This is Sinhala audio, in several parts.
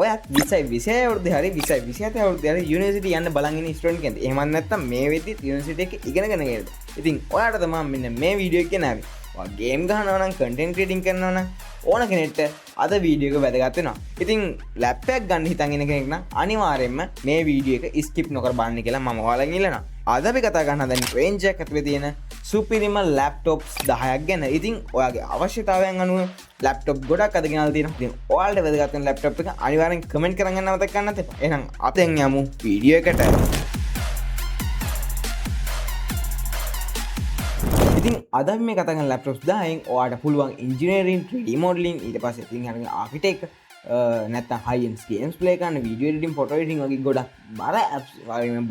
ඔයත් 20 අවුරුද්ද හරි 27 අවුරුද්ද හරි යුනිවර්සිටි යන්න බලන් ඉන්න ස්ටුඩන්ට් කෙනෙක්. එහෙම නැත්නම් මේ වෙද්දි යුනිවර්සිටි එකේ ඉගෙනගෙන ගියද. ඉතින් ඔයාට තමයි මෙන්න මේ වීඩියෝ එක ගෙනාවේ. ඔයා ගේම් ගහනවා නම් කන්ටෙන්ට් ක්‍රියේටින් කරනවා නම් ඕන කෙනෙක්ට අද වීඩියෝ එක වැදගත් වෙනවා. ඉතින් ලැප් එකක් ගන්න හිතන් ඉන්න කෙනෙක් නම් අනිවාර්යයෙන්ම මේ වීඩියෝ එක ස්කිප් නොකර බලන්න කියලා මම ඔයාලගෙන් ඉල්ලනවා. අද අපි කතා කරන්න හදන්නේ රේන්ජ් එක ඇතුලේ තියෙන සුපිරිම ලැප්ටොප්ස් 10ක් ගැන. ඉතින් ඔයාගේ අවශ්‍යතාවයන් අනුව ලැප්ටොප් ගොඩක් අද ගෙනල්ලා තියෙනවා. ඉතින් ඔයාලට වැදගත් වෙන ලැප්ටොප් එක අනිවාර්යෙන් කමෙන්ට් කරන් යන්න මතක කරන්නත් එපා. එහෙනම් අපෙන් යමු වීඩියෝ එකට. ඉතින් අද මේ කතා කරන ලැප්ටොප්ස් 10න් ඔයාලට පුළුවන් ඉන්ජිනියරින් 3D මොඩලින් ඊට පස්සේ ඉතින් හරිය ආකිටෙක් නැත්නම් හයි එන්ඩ් ගේම්ස් ප්ලේ කරන්න වීඩියෝ එඩිටින් ෆොටෝ එඩිටින් වගේ ගොඩක් බර ඇප්ස්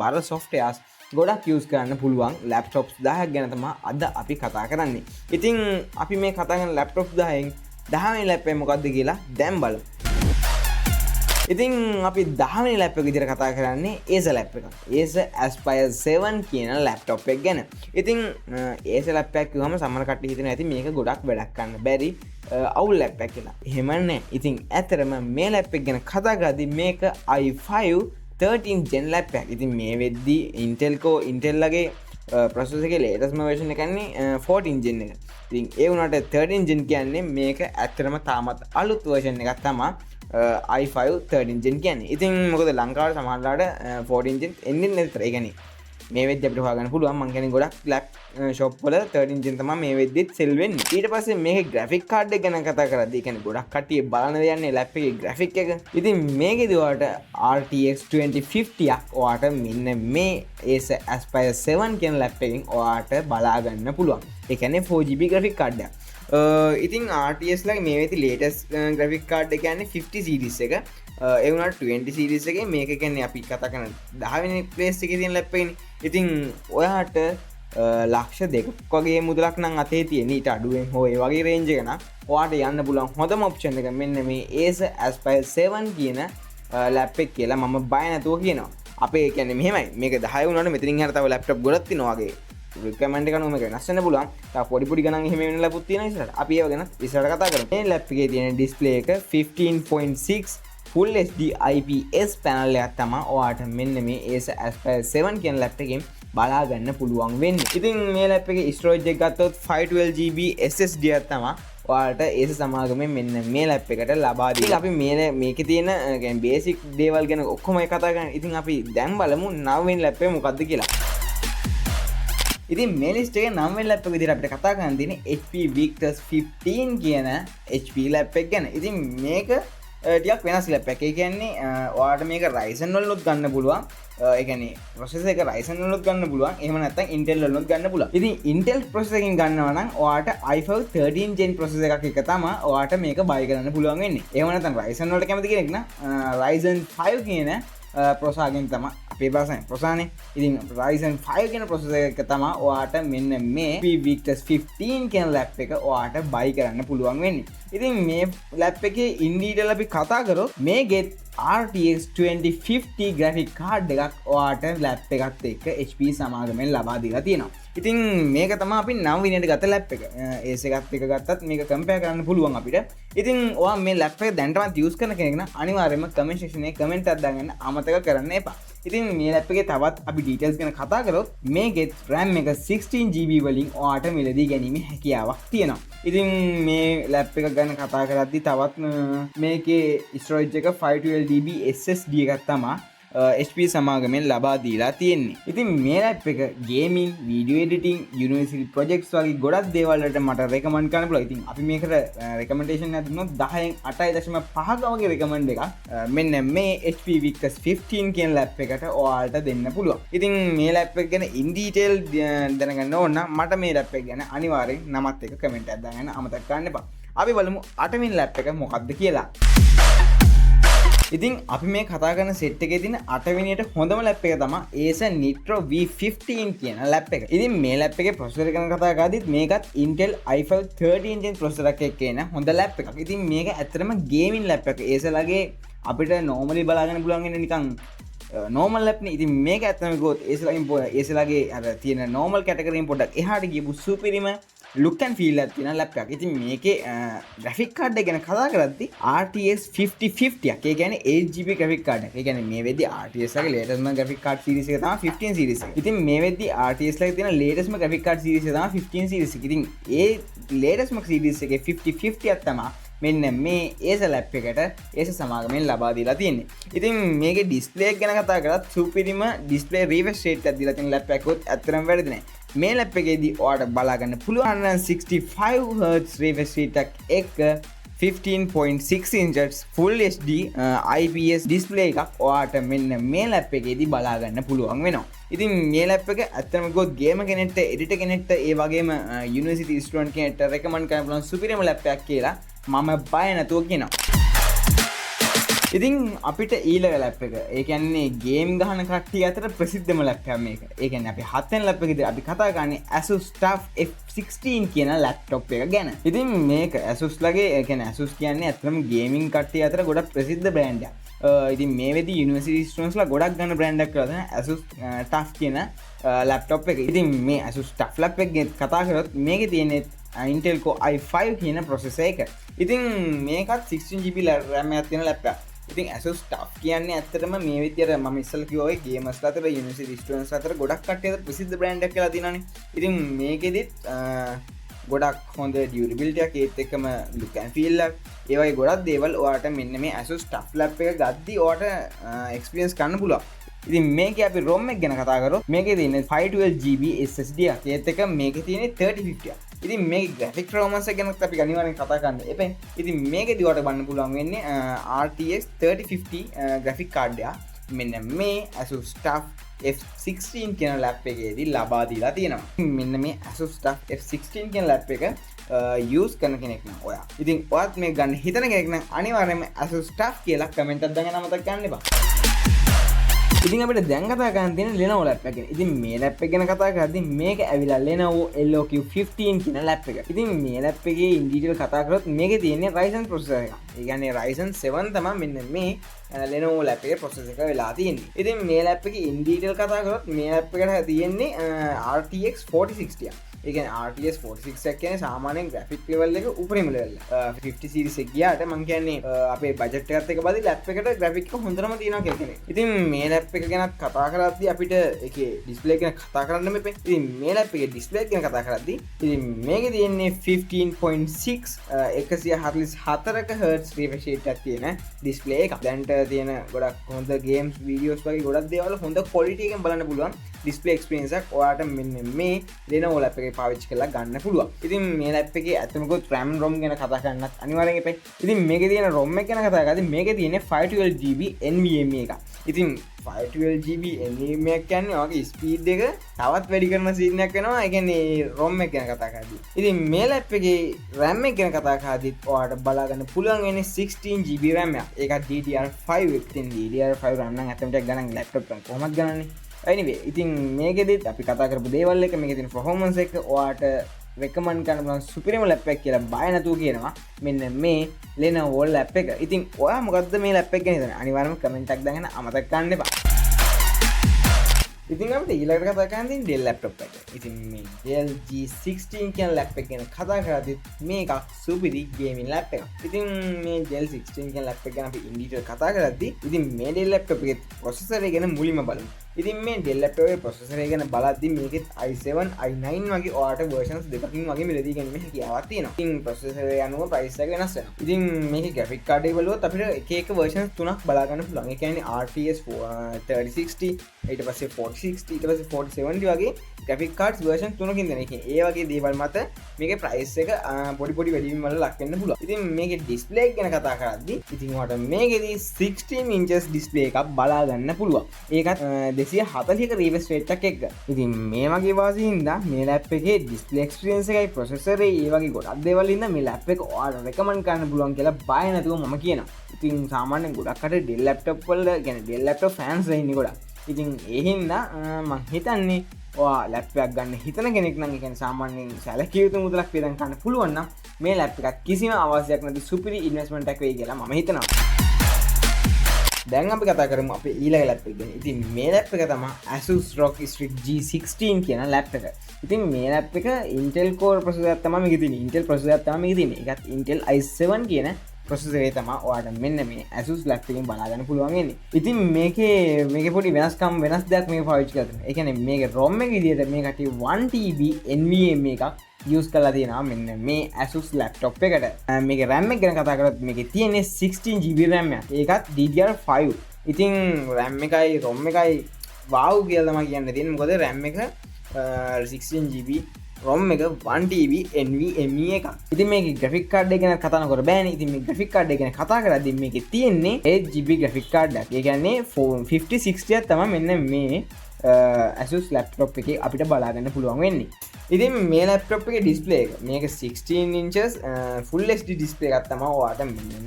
බර සොෆ්ට්වෙයාර්ස් ගොඩක් යූස් කරන්න පුළුවන් ලැප්ටොප්ස් 10ක් ගැන තමයි අද අපි කතා කරන්නේ. ඉතින් අපි මේ කතා කරන ලැප්ටොප්ස් 10න් 10 වෙනි ලැප් එක මොකක්ද කියලා දැන් බලමු. ඉතින් අපි 10 වෙනි ලැප් එක විදිහට කතා කරන්නේ Acer ලැප් එක. Acer Aspire 7 කියන ලැප්ටොප් එක ගැන. ඉතින් Acer ලැප් එකක් කිව්වම සමහර කට්ටිය හිතන ඇති මේක ගොඩක් වැඩක් කරන්න බැරි අවුල් ලැප් එකක් කියලා. එහෙම නැහැ. ඉතින් ඇත්තටම මේ ලැප් එක ගැන කතා කරද්දී මේක i5 13 gen ලැප් එකක්. ඉතින් මේ වෙද්දී Intel ලගේ processor එකේ latest version එක කියන්නේ 14 gen එක. ඉතින් ඒ වුණාට 13 gen කියන්නේ මේක ඇත්තටම තාමත් අලුත් version එකක් තමයි i5 13 gen කියන්නේ. ඉතින් මොකද ලංකාවට සමහරලාට 14 gen එන්නේ නැතර. ඒ කියන්නේ මේ වෙද්දී අපිට හොයාගන්න පුළුවන්. මං කියන්නේ ගොඩක් ලැප් ෂොප් වල 13 gen තමයි මේ වෙද්දිත් සෙල් වෙන්නේ. ඊට පස්සේ මේකේ graphic card එක ගැන කතා කරද්දී ඒ කියන්නේ ගොඩක් කට්ටිය බලන දෙන්නේ ලැප් එකේ graphic එක. ඉතින් මේකේදී ඔයාලට RTX 2050ක් ඔයාලට මෙන්න මේ Acer Aspire 7 කියන ලැප් එකෙන් ඔයාලට බලා ගන්න පුළුවන්. ඒ කියන්නේ 4GB graphic card එකක්. ඉතින් RTS ලගේ මේ වෙති ලේටස් ග්‍රෆික් කාඩ් එක කියන්නේ 50 සීරීස් එක. ඒ වුණාට 20 සීරීස් එකේ මේක කියන්නේ අපි කතා කරන 10 වෙනි ප්ලේස් එකේ තියෙන ලැප් එකනේ. ඉතින් ඔයාට ලක්ෂ 2ක් වගේ මුදලක් නම් අතේ තියෙන ඊට අඩුවෙන් හෝ ඒ වගේ රේන්ජ් එක නම් ඔයාට යන්න පුළුවන් හොඳම ඔප්ෂන් එක මෙන්න මේ Acer Aspire 7 කියන ලැප් එක කියලා මම බය නැතුව කියනවා. අපේ කියන්නේ මෙහෙමයි. මේක 10 වුණාට මෙතනින් එහාට තව ලැප්ටොප් ගොඩක් තියෙනවා වගේ. රිකමෙන්ඩ් එක නෝම එක වෙනස් වෙන්න පුළුවන්. තව පොඩි ගණන් එහෙම වෙන ලැප්ටොප් තියෙනවා ඉස්සරහට. අපි ඒව ගැන ඉස්සරහට කතා කරමු. මේ ලැප් එකේ තියෙන ඩිස්ප්ලේ එක 15.6 Full HD IPS පැනල් එකක් තමයි ඔයාට මෙන්න මේ Acer Aspire 7 කියන ලැප් එකෙන් බලා ගන්න පුළුවන් වෙන්නේ. ඉතින් මේ ලැප් එකේ ස්ටෝරේජ් එක ගත්තොත් 512GB SSD එකක් තමයි ඔයාලට Acer සමාගමෙන් මෙන්න මේ ලැප් එකට ලබා දෙන්නේ. අපි මේකේ තියෙන يعني බේසික් දේවල් ගැන ඔක්කොම කතා කරන්නේ. ඉතින් අපි දැන් බලමු 9 වෙනි ලැප් එක මොකක්ද කියලා. ඉතින් මේ ලිස්ට් එකේ 9 වෙනි ලැප් එක විදිහට අපිට කතා කරන්න තියෙන්නේ HP Victus 15 කියන HP ලැප් එක ගැන. ඉතින් මේක ටිකක් වෙනස් ලැප් එකක්. ඒ කියන්නේ ඔයාලට මේක Ryzen වලිනුත් ගන්න පුළුවන්. ඒ කියන්නේ processor එක Ryzen වලිනුත් ගන්න පුළුවන්. එහෙම නැත්නම් Intel වලිනුත් ගන්න පුළුවන්. ඉතින් Intel processor එකකින් ගන්නවා නම් ඔයාලට i5 13 gen processor එකක් එක තමයි ඔයාලට මේක buy කරන්න පුළුවන් වෙන්නේ. එහෙම නැත්නම් Ryzen වලට කැමති කෙනෙක් නම් Ryzen 5 කියන ප්‍රොසාගෙන් තම අපේ බාසන ප්‍රසානේ. ඉතින් Ryzen 5 කියන processor එක තමයි ඔයාට මෙන්න මේ HP Victus 15 කියන ලැප් එක ඔයාට buy කරන්න පුළුවන් වෙන්නේ. ඉතින් මේ ලැප් එකේ in detail අපි කතා කරොත් මේකෙත් RTX 2050 graphic card එකක් ඔයාට ලැප් එකත් එක්ක HP සමාගමෙන් ලබා දීලා තියෙනවා. ඉතින් මේක තමයි අපි 9 වෙනියට ගත්ත ලැප් එක. Acer එකත් එක්ක ගත්තත් මේක කම්පෙයාර් කරන්න පුළුවන් අපිට. ඉතින් ඔයා මේ ලැප් එක දැනටමත් යූස් කරන කෙනෙක් නම් අනිවාර්යයෙන්ම කමෙන්ට් සෙක්ෂන් එකේ කමෙන්ට් එකක් දාගන්න අමතක කරන්න එපා. ඉතින් මේ ලැප් එකේ තවත් අපි ඩීටේල්ස් ගැන කතා කරොත් මේකෙත් RAM එක 16GB වලින් ඔයාට මිලදී ගැනීමේ හැකියාවක් තියෙනවා. ඉතින් මේ ලැප් එක ගැන කතා කරද්දී තවත් මේකේ ස්ටෝරේජ් එක 512GB SSD එකක් තමයි HP සමාගමෙන් ලබා දීලා තියෙන්නේ. ඉතින් මේ ලැප් එක gaming, video editing, university projects වගේ ගොඩක් දේවල් වලට මට රෙකමන්ඩ් කරන්න පුළුවන්. ඉතින් අපි මේකට රෙකමෙන්ඩේෂන් එකක් දුන්නොත් 10න් 8.5ක වගේ රෙකමන්ඩ් එකක් මෙන්න මේ HP Victus 15 කියන ලැප් එකට ඔයාලට දෙන්න පුළුවන්. ඉතින් මේ ලැප් එක ගැන ඉන් ඩීටේල් දැනගන්න ඕන නම් මට මේ ලැප් එක ගැන අනිවාර්යෙන් නමත් එක කමෙන්ට් එකක් දාගන්න අමතක කරන්න එපා. අපි බලමු 8 වෙනි ලැප් එක මොකක්ද කියලා. ඉතින් අපි මේ කතා කරන සෙට් එකේ තියෙන 8 වෙනියට හොඳම ලැප් එක තමයි Acer Nitro V15 කියන ලැප් එක. ඉතින් මේ ලැප් එකේ ප්‍රොසෙසර් එක ගැන කතා කරද්දිත් මේකත් Intel i5 13 gen ප්‍රොසෙසර් එකක් එන හොඳ ලැප් එකක්. ඉතින් මේක ඇත්තටම ගේමින් ලැප් එකක්. Acer ලගේ අපිට normally බලාගෙන පුළුවන් ඉන්නේ නිකන් normal ලැප් නේ. ඉතින් මේක ඇත්තටම ගොත් Acer ලගේ අර තියෙන normal category එකෙන් පොඩ්ඩක් එහාට ගියපු සුපිරිම ලුක් ඇන්ඩ් ෆීල් එකක් තියෙන ලැප්ටොප් එකක්. ඉතින් මේකේ ග්‍රැෆික් කාඩ් එක ගැන කතා කරද්දී RTX 5050 එක. ඒ කියන්නේ 8GB ග්‍රැෆික් කාඩ් එක. ඒ කියන්නේ මේ වෙද්දී RTX ලගේ ලේටස්ට්ම ග්‍රැෆික් කාඩ් සීරීස් එක තමයි 15 සීරීස් එක. ඉතින් මේ වෙද්දී RTX ලගේ තියෙන ලේටස්ට්ම ග්‍රැෆික් කාඩ් සීරීස් එක තමයි 15 සීරීස් එක. ඉතින් ඒ ලේටස්ට්ම සීරීස් එකේ 5050 එකක් තමයි මෙන්න මේ Acer ලැප් එකට Acer සමාගමෙන් ලබා දීලා තියෙන්නේ. ඉතින් මේකේ ඩිස්ප්ලේ එක ගැන කතා කරත් සුපිරිම ඩිස්ප්ලේ රිෆ්‍රෙෂ් රේට් එකක් දීලා තියෙන ලැප් එකක් උත් ඇත්තටම වැරදි නෑ. මේ ලැප් එකේදී ඔයාලට බලා ගන්න පුළුවන් 165Hz රිෆ්‍රෙෂ් රේට් එකක් එක්ක 15.6 inches full HD IPS display එකක් ඔයාට මෙන්න මේ ලැප් එකේදී බලා ගන්න පුළුවන් වෙනවා. ඉතින් මේ ලැප් එක ඇත්තටම ගොත් ගේමර් කෙනෙක්ට එඩිටර් කෙනෙක්ට ඒ වගේම යුනිවර්සිටි ස්ටුඩන්ට් කෙනෙක්ට රෙකමන්ඩ් කරන්න පුළුවන් සුපිරිම ලැප් එකක් කියලා මම බය නැතුව කියනවා. ඉතින් අපිට ඊළඟ ලැප් එක ඒ කියන්නේ ගේම් ගහන කට්ටිය අතර ප්‍රසිද්ධම ලැප් එකක් මේක. ඒ කියන්නේ අපි හතෙන් ලැප් එකේදී අපි කතා කරන්නේ Asus TUF F16 කියන ලැප්ටොප් එක ගැන. ඉතින් මේක Asus ලගේ ඒ කියන්නේ Asus කියන්නේ ඇත්තටම ගේමින් කට්ටිය අතර ගොඩක් ප්‍රසිද්ධ බ්‍රෑන්ඩ් එකක්. ඉතින් මේ වෙද්දී යුනිවර්සිටි ස්ටුඩන්ට්ස්ලා ගොඩක් ගන්න බ්‍රෑන්ඩ් එකක් කියලා තමයි Asus TUF කියන ලැප්ටොප් එක. ඉතින් මේ Asus TUF ලැප් එක ගැන කතා කරොත් මේකේ තියෙන්නේ Intel Core i5 කියන ප්‍රොසෙසර් එක. ඉතින් මේකත් 16GB RAM එකක් තියෙන ලැප් එකක්. ඉතින් Asus TUF කියන්නේ ඇත්තටම මේ විදියට මම ඉස්සෙල්ලා කිව්වා වගේ ගේමර්ස් අතර යුනිවර්සිටි ස්ටුඩන්ට්ස් අතර ගොඩක් කට්ටිය අතර ප්‍රසිද්ධ බ්‍රෑන්ඩ් එකක් කියලා තියෙනවානේ. ඉතින් මේකෙදිත් ගොඩක් හොඳ ඩියුරබිලිටි එකක් ඒත් එක්කම ලුක් ඇන්ඩ් ෆීල් එකක් ඒ වගේ ගොඩක් දේවල් ඔයාලට මෙන්න මේ Asus TUF ලැප් එක ගද්දි ඔයාලට එක්ස්පීරියන්ස් කරන්න පුළුවන්. ඉතින් මේකේ අපි ROM එක ගැන කතා කරොත් මේකේ තියෙන්නේ 512GB SSD එකක්. ඒත් එක මේකේ තියෙන්නේ 3050 එකක්. ඉතින් මේකේ graphic performance එක ගැනත් අපි අනිවාර්යෙන් කතා කරන්න එපෙන්. ඉතින් මේකේදී ඔයාලට බලන්න පුළුවන් වෙන්නේ RTX 3050 graphic card එක. මෙන්න මේ Asus TUF F16 කියන ලැප් එකේදී ලබා දීලා තියෙනවා. මෙන්න මේ Asus TUF F16 කියන ලැප් එක use කරන කෙනෙක් නම් ඔයා. ඉතින් ඔයත් මේක ගන්න හිතන කෙනෙක් නම් අනිවාර්යයෙන්ම Asus TUF කියලා කමෙන්ට් එකක් දාගෙන අමතක කරන්න එපා. ඉතින් අපිට දැන් කතා කරන්න තියෙන Lenovo ලැප් එක ගැන. ඉතින් මේ ලැප් එක ගැන කතා කරද්දී මේක ඇවිල්ලා Lenovo LOQ15 කියන ලැප් එක. ඉතින් මේ ලැප් එකේ ඉන් ඩීටේල් කතා කරොත් මේකේ තියෙන්නේ Ryzen processor එකක්. ඒ කියන්නේ Ryzen 7 තමයි මෙන්න මේ Lenovo ලැප් එකේ processor එක වෙලා තියෙන්නේ. ඉතින් මේ ලැප් එකේ ඉන් ඩීටේල් කතා කරොත් මේ ලැප් එකට තියෙන්නේ RTX 4060 එකක්. ඒ කියන්නේ RTX 46 එක කියන්නේ සාමාන්‍යයෙන් graphic level එක උපරිම level එක. 50 series එක ගියාට මම කියන්නේ අපේ budget එකත් එක්ක බලද්දි ලැප් එකට graphic එක හොඳටම තියෙනවා කියලා කෙනෙක්. ඉතින් මේ ලැප් එක ගැන කතා කරද්දී අපිට ඒකේ display ගැන කතා කරන්න මෙපේ. ඉතින් මේ ලැප් එකේ display ගැන කතා කරද්දී ඉතින් මේකේ තියෙන්නේ 15.6 144ක Hz refresh rate එකක් තියෙන display එකක්. දැන්ට තියෙන ගොඩක් හොඳ games videos වගේ ගොඩක් දේවල් හොඳ quality එකෙන් බලන්න පුළුවන් display experience එකක් ඔයාලට මෙන්න මේ Lenovo ලැප් එකේ පාවිච්චි කරලා ගන්න පුළුවන්. ඉතින් මේ ලැප් එකේ ඇත්තම ගොත් RAM ROM ගැන කතා කරන්නත් අනිවාර්යෙන් එපයි. ඉතින් මේකේ තියෙන ROM එක ගැන කතා කරද්දී මේකේ තියෙන්නේ 512GB NVMe එකක්. ඉතින් 512GB NVMe එක කියන්නේ ඔයාගේ ස්පීඩ් එක තවත් වැඩි කරන සීන් එකක් වෙනවා. ඒ කියන්නේ ROM එක ගැන කතා කරද්දී. ඉතින් මේ ලැප් එකේ RAM එක ගැන කතා කරද්දී ඔයාලට බලා ගන්න පුළුවන් වෙන්නේ 16GB RAM එකක්. ඒකත් DDR5 එක. ඉතින් DDR5 RAM නම් ඇත්තටම ගණන් ලැප්ටොප් එකෙන් කොහොමද ගණන්නේ? anyway ඉතින් මේකෙදිත් අපි කතා කරපු දේවල් එක මේකේ තියෙන performance එක ඔයාට recommend කරන්න පුළුවන් සුපිරිම ලැප් එකක් කියලා බය නැතුව කියනවා මෙන්න මේ Lenovo ලැප් එක. ඉතින් ඔයා මොකද්ද මේ ලැප් එක ගැන හිතන්නේ? අනිවාර්යයෙන්ම කමෙන්ට් එකක් දාගෙන අමතක කරන්න එපා. ඉතින් අපිට ඊළඟට කතා කරන්න තියෙන්නේ Dell laptop එක. ඉතින් මේ Dell G16 කියන ලැප් එක ගැන කතා කරද්දී මේක සුපිරි ගේමින් ලැප් එකක්. ඉතින් මේ Dell 16 කියන ලැප් එක ගැන අපි ඉන් ඩීටේල් කතා කරද්දී ඉතින් මේ Dell laptop එකේ processor එක ගැන මුලින්ම බලමු. ඉතින් මේ Dell laptop එකේ processor එක ගැන බලද්දී මේකෙත් i7 i9 වගේ ඔයාලට versions දෙකකින් වගේ මිලදී ගැනීමේ හැකියාවක් තියෙනවා. ඉතින් processor එක අනුව price එක වෙනස් වෙනවා. ඉතින් මේකේ graphic card එක බලුවොත් අපිට එක එක versions තුනක් බලා ගන්න පුළුවන්. ඒ කියන්නේ RTX 3060 ඊට පස්සේ 4060 ඊට පස්සේ 4070 වගේ graphic cards version තුනකින් දෙන. ඒ කියන්නේ ඒ වගේ දේවල් මත මේකේ price එක පොඩි පොඩි වැඩි වීම වල ලක් වෙන්න පුළුවන්. ඉතින් මේකේ display එක ගැන කතා කරද්දී ඉතින් ඔයාලට මේකේදී 16 inches display එකක් බලා ගන්න පුළුවන්. ඒකත් 240ක refresh rate එකක් එක්ක. ඉතින් මේ වගේ වාසියින්දා මේ ලැප් එකේ display experience එකයි processor ඒ වගේ ගොඩක් දේවල් ඉඳන් මේ ලැප් එක ඔයාලට recommend කරන්න පුළුවන් කියලා බය නැතුව මම කියනවා. ඉතින් සාමාන්‍යයෙන් ගොඩක් අය Dell laptop වල කියන්නේ Dell laptop fans ඉන්නේ ගොඩක්. ඉතින් ඒ හින්දා මම හිතන්නේ ඔයා ලැප් එකක් ගන්න හිතන කෙනෙක් නම් ඒ කියන්නේ සාමාන්‍යයෙන් සැලකිය යුතු මුදලක් වේදන් ගන්න පුළුවන් නම් මේ ලැප් එකක් කිසිම අවශ්‍යයක් නැති සුපිරි ඉන්වෙස්ට්මන්ට් එකක් වෙයි කියලා මම හිතනවා. දැන් අපි කතා කරමු අපේ ඊළඟ ලැප් එක ගැන. ඉතින් මේ ලැප් එක තමයි Asus ROG Strix G16 කියන ලැප් එක. ඉතින් මේ ලැප් එක Intel Core processor එකක් තමයි මේකේ තියෙන්නේ. Intel processor එකක් තමයි මේකේ තියෙන්නේ. ඒකත් Intel i7 කියන processor එක තමයි ඔයාලට මෙන්න මේ Asus ලැප් එකෙන් බලා ගන්න පුළුවන් වෙන්නේ. ඉතින් මේකේ පොඩි වෙනස් දෙයක් මේක පාවිච්චි කරලා තියෙනවා. ඒ කියන්නේ මේකේ ROM එක විදිහට මේ කටි 1TB NVMe එකක් යස් කලා තියෙනවා මෙන්න මේ Asus ලැප්ටොප් එකට. මේකේ RAM එක ගැන කතා කරොත් මේකේ තියෙන්නේ 16GB RAM එකක්. ඒකත් DDR5. ඉතින් RAM එකයි ROM එකයි wow කියලා තමයි කියන්න තියෙන්නේ. මොකද RAM එක 16GB ROM එක 1TB NVMe එකක්. ඉතින් මේකේ graphic card එක ගැන කතා නොකර බෑනේ. ඉතින් මේ graphic card එක ගැන කතා කරද්දී මේකේ තියෙන්නේ 8GB graphic card එකක්. ඒ කියන්නේ 5060 ක් තමයි මෙන්න මේ Asus ලැප්ටොප් එකේ අපිට බලාගන්න පුළුවන් වෙන්නේ. ඉතින් මේ ලැප්ටොප් එකේ ඩිස්ප්ලේ එක මේක 16 inches full HD ඩිස්ප්ලේ එකක් තමයි ඔයාලට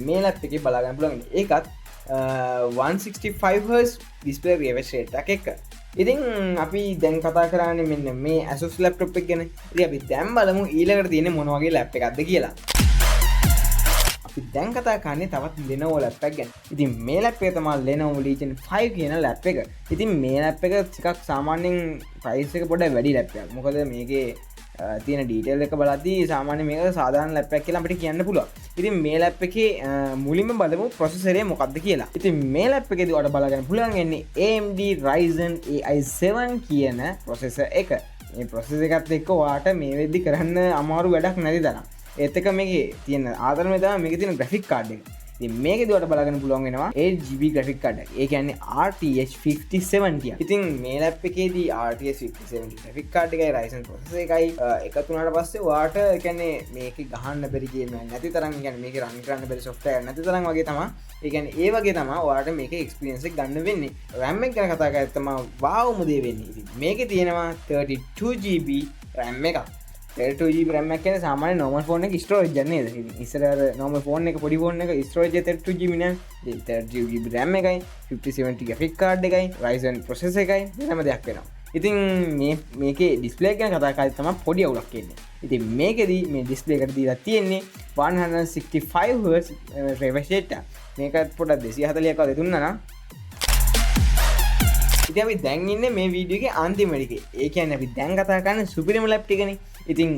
මේ ලැප් එකේ බලාගන්න පුළුවන්. ඒකත් 165Hz ඩිස්ප්ලේ refresh rate එකක් එක්ක. ඉතින් අපි දැන් කතා කරන්නේ මෙන්න මේ Asus ලැප්ටොප් එක ගැන. ඉතින් අපි දැන් බලමු ඊළඟට තියෙන්නේ මොන වගේ ලැප් එකක්ද කියලා. දැන් කතා කරන්නේ තවත් Lenovo ලැප් එකක් ගැන. ඉතින් මේ ලැප් එක තමයි Lenovo Legion 5 කියන ලැප් එක. ඉතින් මේ ලැප් එක ටිකක් සාමාන්‍යයෙන් ප්‍රයිස් එක පොඩ්ඩක් වැඩි ලැප් එකක්. මොකද මේකේ තියෙන ඩීටේල් එක බලද්දී සාමාන්‍යයෙන් මේක සාධාරණ ලැප් එකක් කියලා අපිට කියන්න පුළුවන්. ඉතින් මේ ලැප් එකේ මුලින්ම බලමු ප්‍රොසෙසර් එක මොකක්ද කියලා. ඉතින් මේ ලැප් එකේදී ඔයාලට බලගන්න පුළුවන් වෙන්නේ AMD Ryzen AI7 කියන ප්‍රොසෙසර් එක. මේ ප්‍රොසෙසර් එකත් එක්ක ඔයාලට මේ වෙද්දි කරන්න අමාරු වැඩක් නැති තරම්. ඒත් එක මේකේ තියෙන ආදරණය තමයි මේකේ තියෙන graphic card එක. ඉතින් මේකේදී ඔයාලට බලාගන්න පුළුවන් වෙනවා 8GB graphic card එක. ඒ කියන්නේ RTX 5070. ඉතින් මේ ලැප් එකේදී RTX 5070 graphic card එකයි Ryzen processor එකයි එකතු වුණාට පස්සේ ඔයාලට ඒ කියන්නේ මේකේ ගහන්න බැරි ගේම් නැති තරම්, ඒ කියන්නේ මේකේ run කරන්න බැරි software නැති තරම් වගේ තමයි. ඒ කියන්නේ ඒ වගේ තමයි ඔයාලට මේකේ experience එක ගන්න වෙන්නේ. RAM එක ගැන කතා කරද්දී තමයි wow මුදේ වෙන්නේ. ඉතින් මේකේ තියෙනවා 32GB RAM එකක්. 32GB RAM එකක් කියන්නේ සාමාන්‍ය normal phone එක storage එක නේද? ඉතින් ඉස්සර අර normal phone එක පොඩි phone එක storage එක 32GB නේ. ඉතින් 32GB RAM එකයි 5070 graphic card එකයි Ryzen processor එකයි වෙනම දෙයක් වෙනවා. ඉතින් මේකේ display එක ගැන කතා කරද්දී තමයි පොඩි අවුලක් එන්නේ. ඉතින් මේකෙදී මේ display එකට දීලා තියෙන්නේ 165Hz refresh rate එක. මේකත් පොඩක් 240ක් වගේ දුන්නා නම් ඉතින් අපි දැන් ඉන්නේ මේ වීඩියෝ එකේ අන්තිම එකේ. ඒ කියන්නේ අපි දැන් කතා කරන්නේ සුපිරිම ලැප් එකනේ. ඉතින්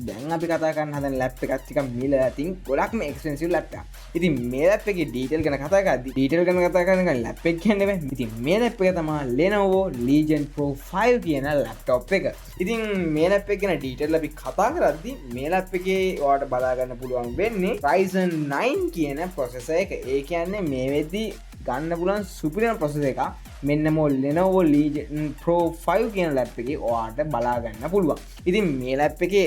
දැන් අපි කතා කරන්න හදන ලැප් එකක් ටිකක් මිලලා තින් ගොඩක්ම එක්ස්පෙන්සිව් ලැප් එකක්. ඉතින් මේ ලැප් එකේ ඩීටේල් ගැන කතා කරද්දී ඩීටේල් ගැන කතා කරන එක ලැප් එක කියන්නේ බෑ. ඉතින් මේ ලැප් එක තමයි Lenovo Legion Pro 5 කියන ලැප්ටොප් එක. ඉතින් මේ ලැප් එක ගැන ඩීටේල් අපි කතා කරද්දී මේ ලැප් එකේ ඔයාලට බලා ගන්න පුළුවන් වෙන්නේ Ryzen 9 කියන processor එක. ඒ කියන්නේ මේ වෙද්දී ගන්න පුළුවන් සුපිරිම processor එකක්. මෙන්න මෝ Lenovo Legion Pro 5 කියන ලැප් එකේ ඔයාලට බලා ගන්න පුළුවන්. ඉතින් මේ ලැප් එකේ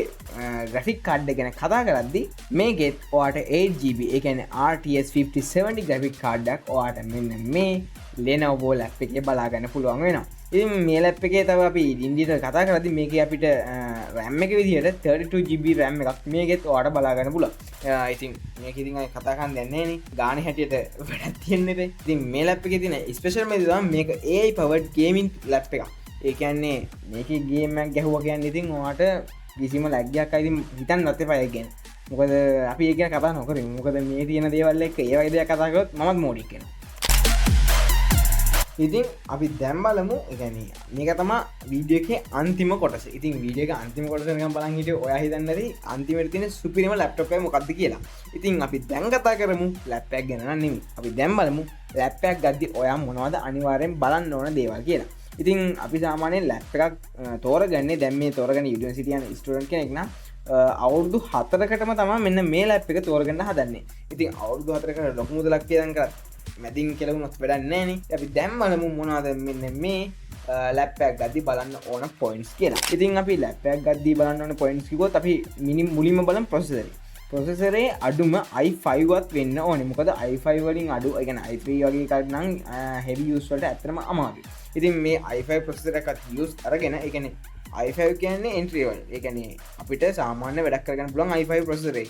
graphic card එක ගැන කතා කරද්දී මේකෙත් ඔයාලට 8GB ඒ කියන්නේ RTX 5070 graphic card එකක් ඔයාලට මෙන්න මේ Lenovo ලැප් එකේ බලා ගන්න පුළුවන් වෙනවා. ඉතින් මේ ලැප් එකේ තව අපි ඉන්දියට කතා කරද්දී මේකේ අපිට RAM එක විදිහට 32GB RAM එකක් මේකෙත් ඔයාලට බලා ගන්න පුළුවන්. ඉතින් මේක ඉතින් අය කතා කරන්න දෙන්නේ නැහැ නේ. ගානේ හැටියට වැඩක් තියෙන්නේ නැහැ. ඉතින් මේ ලැප් එකේ තියෙන ස්පෙෂල් මේ තමයි මේක AI powered gaming ලැප් එකක්. ඒ කියන්නේ මේකේ ගේම් එකක් ගැහුවා කියන්නේ ඉතින් ඔයාලට කිසිම ලැග් එකක් අයිති හිතන්නත් එපා ඒක ගැන. මොකද අපි ඒක ගැන කතා නොකරමු. මොකද මේ තියෙන දේවල් එක්ක ඒ වගේ දේවල් කතා කරොත් මමත් මෝඩික් වෙනවා. ඉතින් අපි දැන් බලමු ඒ කියන්නේ මේක තමයි වීඩියෝ එකේ අන්තිම කොටස. ඉතින් වීඩියෝ එකේ අන්තිම කොටස නිකන් බලන් හිටියෝ ඔයා හිතන්නේ නැති අන්තිමට තියෙන සුපිරිම ලැප්ටොප් එක මොකක්ද කියලා. ඉතින් අපි දැන් කතා කරමු ලැප් එකක් ගැන නෙමෙයි. අපි දැන් බලමු ලැප් එකක් ගද්දි ඔයා මොනවද අනිවාර්යෙන් බලන්න ඕන දේවල් කියලා. ඉතින් අපි සාමාන්‍යයෙන් ලැප් එකක් තෝරගන්නේ දැන් මේ තෝරගන්න යුනිවර්සිටි යන ස්ටුඩන්ට් කෙනෙක් නම් අවුරුදු 4කටම තමයි මෙන්න මේ ලැප් එක තෝරගන්න හදන්නේ. ඉතින් අවුරුදු 4කට ලොකු මුදලක් තියන් කරා මැදින් කෙලවුණොත් වැඩක් නැහැ නේ. අපි දැන් බලමු මොනවද මෙන්න මේ ලැප් එකක් ගද්දි බලන්න ඕන පොයින්ට්ස් කියලා. ඉතින් අපි ලැප් එකක් ගද්දි බලන්න ඕන පොයින්ට්ස් කිව්වොත් අපි මුලින්ම බලමු ප්‍රොසෙසර් එක. ප්‍රොසෙසරේ අඩුම i5 වත් වෙන්න ඕනේ. මොකද i5 වලින් අඩු ඒ කියන්නේ i3 වගේ එකක් නම් heavy use වලට ඇත්තටම අමාරුයි. ඉතින් මේ i5 ප්‍රොසෙසර් එකක් use අරගෙන ඒ කියන්නේ i5 කියන්නේ entry level. ඒ කියන්නේ අපිට සාමාන්‍ය වැඩක් කරගන්න පුළුවන් i5 ප්‍රොසෙසර් එක.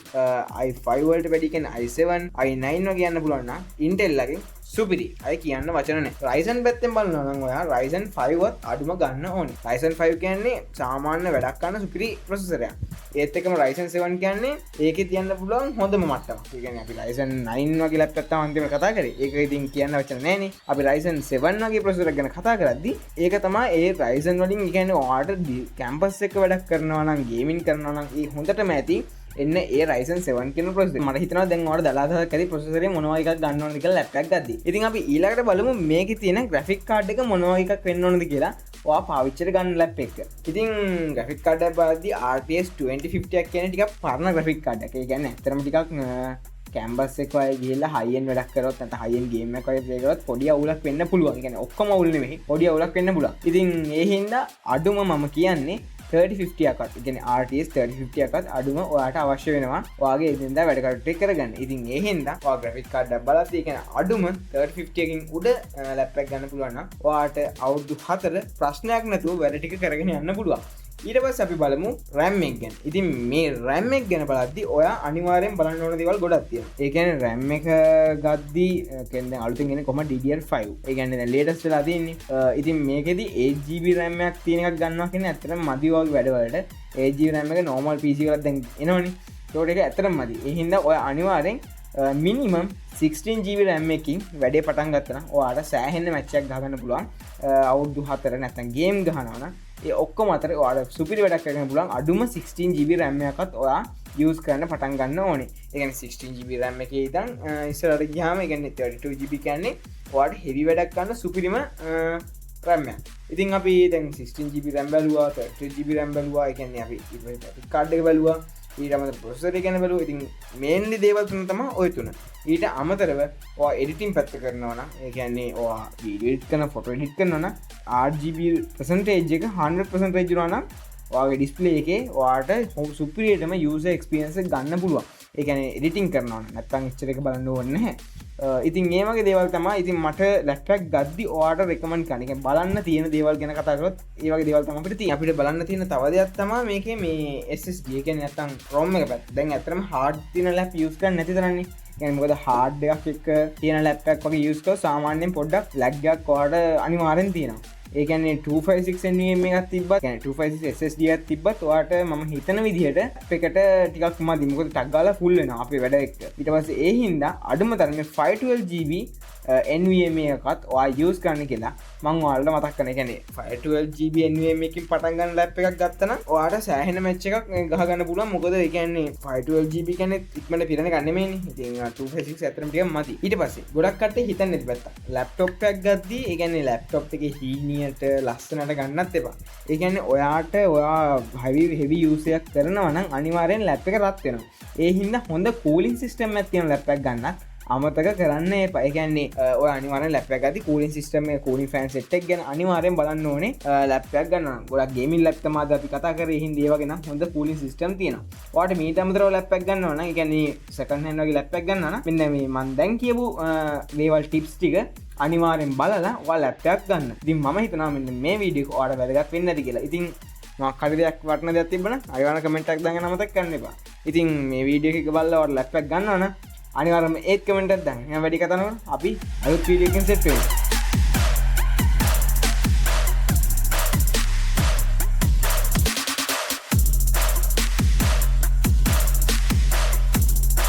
i5 වලට වැඩි කියන්නේ i7, i9 වගේ යන්න පුළුවන් නම් Intel එකෙන් සුපිරි. අය කියන්න වචන නැහැ. Ryzen පැත්තෙන් බලනවා නම් ඔයා Ryzen 5වත් අඩුම ගන්න ඕනේ. Ryzen 5 කියන්නේ සාමාන්‍ය වැඩක් කරන සුපිරි ප්‍රොසෙසරයක්. ඒත් එක්කම Ryzen 7 කියන්නේ ඒකේ තියන්න පුළුවන් හොඳම මට්ටම. ඒ කියන්නේ අපි Ryzen 9 වගේ ලැප්ටොප් තමයි අන්තිමට කතා කරේ. ඒක ඉතින් කියන්න වචන නැහැනේ. අපි Ryzen 7 වගේ ප්‍රොසෙසරයක් ගැන කතා කරද්දි ඒක තමයි ඒ Ryzen වලින් කියන්නේ ඔයාට කැම්පස් එක වැඩක් කරනවා නම් ගේමින් කරනවා නම් ඒ හොඳටම ඇති එන්න ඒ Ryzen 7 කියන ප්‍රොසෙසර්. මට හිතෙනවා දැන් ඔයාලට දලාදහක් ඇති ප්‍රොසෙසරේ මොනවා එකක් ගන්න ඕනද කියලා ලැප්ටොප් ගද්දි. ඉතින් අපි ඊළඟට බලමු මේකේ තියෙන graphic card එක මොනවා එකක් වෙන්න ඕනද කියලා. ඔයා පාවිච්චිට ගන්න ලැප් එක. ඉතින් graphic card එක බලද්දි RTX 2050 එක කියන්නේ ටිකක් පරණ graphic card එකක්. ඒ කියන්නේ ඇත්තටම ටිකක් කැම්බස් එක වගේ ගිහිල්ලා හයි එන්ඩ් වැඩක් කරොත් නැත්නම් හයි එන්ඩ් ගේම් එකක් වගේ ප්ලේ කරොත් පොඩි අවුලක් වෙන්න පුළුවන්. ඒ කියන්නේ ඔක්කොම අවුල් නෙමෙයි. පොඩි අවුලක් වෙන්න පුළුවන්. ඉතින් ඒ හින්දා අඩුම මම කියන්නේ 3050 එකත්. ඒ කියන්නේ RTX 3050 එකත් අඩුම ඔයාට අවශ්‍ය වෙනවා. ඔයාගේ එදිනදා වැඩ කටයුතු කරගන්න. ඉතින් ඒ හින්දා ඔයා graphic card එකක් බලද්දී ඒ කියන්නේ අඩුම 3050 එකකින් උඩ ලැප් එකක් ගන්න පුළුවන් නම් ඔයාට අවුරුදු 4 ප්‍රශ්නයක් නැතුව වැඩ ටික කරගෙන යන්න පුළුවන්. ඊට පස්සේ අපි බලමු RAM එක ගැන. ඉතින් මේ RAM එක ගැන බලද්දී ඔයා අනිවාර්යෙන් බලන්න ඕන දේවල් ගොඩක් තියෙනවා. ඒ කියන්නේ RAM එක ගද්දී කියන්නේ දැන් අලුතෙන් එන්නේ කොහොම DDR5. ඒ කියන්නේ දැන් ලේටස්ට් වෙලා තියෙන්නේ. ඉතින් මේකෙදි 8GB RAM එකක් තියෙන එකක් ගන්නවා කියන්නේ ඇත්තටම මදි වගේ වැඩවලට 8GB RAM එක normal PC වලත් දැන් එනවනේ. ඒකට ඒක ඇත්තටම මදි. ඒ හින්දා ඔයා අනිවාර්යෙන් මිනිමම් 16GB RAM එකකින් වැඩේ පටන් ගත්තා නම් ඔයාට සෑහෙන්න මැච් එකක් ගහගන්න පුළුවන්. අවුරුදු 4 නැත්නම් ගේම් ගහනවා නම් ඒ ඔක්කොම අතර ඔයාලට සුපිරි වැඩක් කරගන්න පුළුවන්. අඩුම 16GB RAM එකක්වත් ඔයා යූස් කරන්න පටන් ගන්න ඕනේ. ඒ කියන්නේ 16GB RAM එකේ ඉඳන් ඉස්සරහට ගියාම ඒ කියන්නේ 32GB කියන්නේ ඔයාලට හෙවි වැඩක් කරන්න සුපිරිම RAM එක. ඉතින් අපි දැන් 16GB RAM බැලුවා, 32GB RAM බැලුවා. ඒ කියන්නේ අපි graphic card එක බැලුවා. ඊට අමතරව ප්‍රොසෙසර් එක ගැන බලුවා. ඉතින් මේන්ලි දේවල් තුන තමයි ওই තුන. ඊට අමතරව ඔයා එඩිටින් පැත්ත කරනවා නම් ඒ කියන්නේ ඔයා වීඩියෝ එඩිට් කරන ෆොටෝ එඩිට් කරනවා නම් RGB percentage එක 100% වුණා නම් ඔයාගේ ඩිස්ප්ලේ එකේ ඔයාට සුපිරියටම යූසර් එක්ස්පීරියන්ස් එක ගන්න පුළුවන්. ඒ කියන්නේ එඩිටින් කරනවා නම් නැත්නම් එච්චර එක බලන්න ඕනේ නැහැ. ඉතින් මේ වගේ දේවල් තමයි ඉතින් මට ලැප්ටොප් ගද්දි ඔයාට රෙකමන්ඩ් කරන්නේ. ඒ කියන්නේ බලන්න තියෙන දේවල් ගැන කතා කරොත් ඒ වගේ දේවල් තමයි අපිට තියෙන්නේ. අපිට බලන්න තියෙන තව දෙයක් තමයි මේකේ මේ SSD ඒ කියන්නේ නැත්නම් ROM එක පැත්ත. දැන් ඇත්තටම hard තියෙන ලැප් යූස් කරන්නේ නැති තරන්නේ. කියන්නේ මොකද hard එකක් එක්ක තියෙන ලැප් එකක් වගේ යූස් කරලා සාමාන්‍යයෙන් පොඩ්ඩක් lag එකක් ඔයාට අනිවාර්යෙන් තියෙනවා. ඒ කියන්නේ 256 NVMe එකක් තිබ්බත් කියන්නේ 256 SSD එකක් තිබ්බත් ඔයාට මම හිතන විදිහට එකට ටිකක් මදි. මොකද ටක් ගාලා ෆුල් වෙනවා අපේ වැඩ එක්ක. ඊට පස්සේ ඒ හින්දා අඩුම තරමේ 512GB NVMe එකත් ඔයා යූස් කරන්න කියලා මම ඔයාලට මතක් කරනවා. ඒ කියන්නේ 512GB NVMe එකකින් පටන් ගන්න ලැප් එකක් ගත්තා නම් ඔයාට සෑහෙන මැච් එකක් ගහ ගන්න පුළුවන්. මොකද ඒ කියන්නේ 512GB කියන්නේ ඉක්මනට පිරෙන ගන්න නෙමෙයිනේ. ඉතින් 256 ඇත්තටම ටිකක් මදි. ඊට පස්සේ ගොඩක් කට්ටිය හිතන්නේ නැති පැත්ත. ලැප්ටොප් එකක් ගද්දී ඒ කියන්නේ ලැප්ටොප් එකේ හීනියට ලස්සනට ගන්නත් එපා. ඒ කියන්නේ ඔයාට ඔයා heavy use එකක් කරනවා නම් අනිවාර්යෙන් ලැප් එක රත් වෙනවා. ඒ හින්දා හොඳ කූලින් සිස්ටම් එකක් තියෙන ලැප් එකක් ගන්නත් අමතක කරන්න එපා. ඒ කියන්නේ ඔය අනිවාර්යෙන් ලැප් එකක් ගද්දි කූලින් සිස්ටම් එක කූලින් ෆෑන් සෙට් එක ගැන අනිවාර්යෙන් බලන්න ඕනේ. ලැප් එකක් ගන්නවා. ගොඩක් ගේමින් ලැප් තමයි අද අපි කතා කරේ. හින්දා ඒ වගේ නම් හොඳ කූලින් සිස්ටම් තියෙනවා. ඔයාට මීට අමතරව ලැප් එකක් ගන්නවා නම් ඒ කියන්නේ සෙකන්ඩ් හෑන්ඩ් වගේ ලැප් එකක් ගන්නවා නම් මෙන්න මේ මම දැන් කියපු දේවල් ටිප්ස් ටික අනිවාර්යෙන් බලලා ඔයා ලැප් එකක් ගන්න. ඉතින් මම හිතනවා මෙන්න මේ වීඩියෝ එක ඔයාලට වැදගත් වෙන්න ඇති කියලා. ඉතින් මොකක් හරි දෙයක් වටින දෙයක් තිබ්බනම් අයවන කමෙන්ට් එකක් දාගෙන අමතක කරන්න එපා. ඉතින් මේ වීඩියෝ එක බලලා ඔයාලා ලැප් එකක් ගන්නවා නම් අනිවාර්යයෙන්ම ඒත් කමෙන්ට් එකක් දාන්න. එහෙනම් වැඩි කතා නොකර අපි අලුත් වීඩියෝ එකකින් සෙට් වෙමු.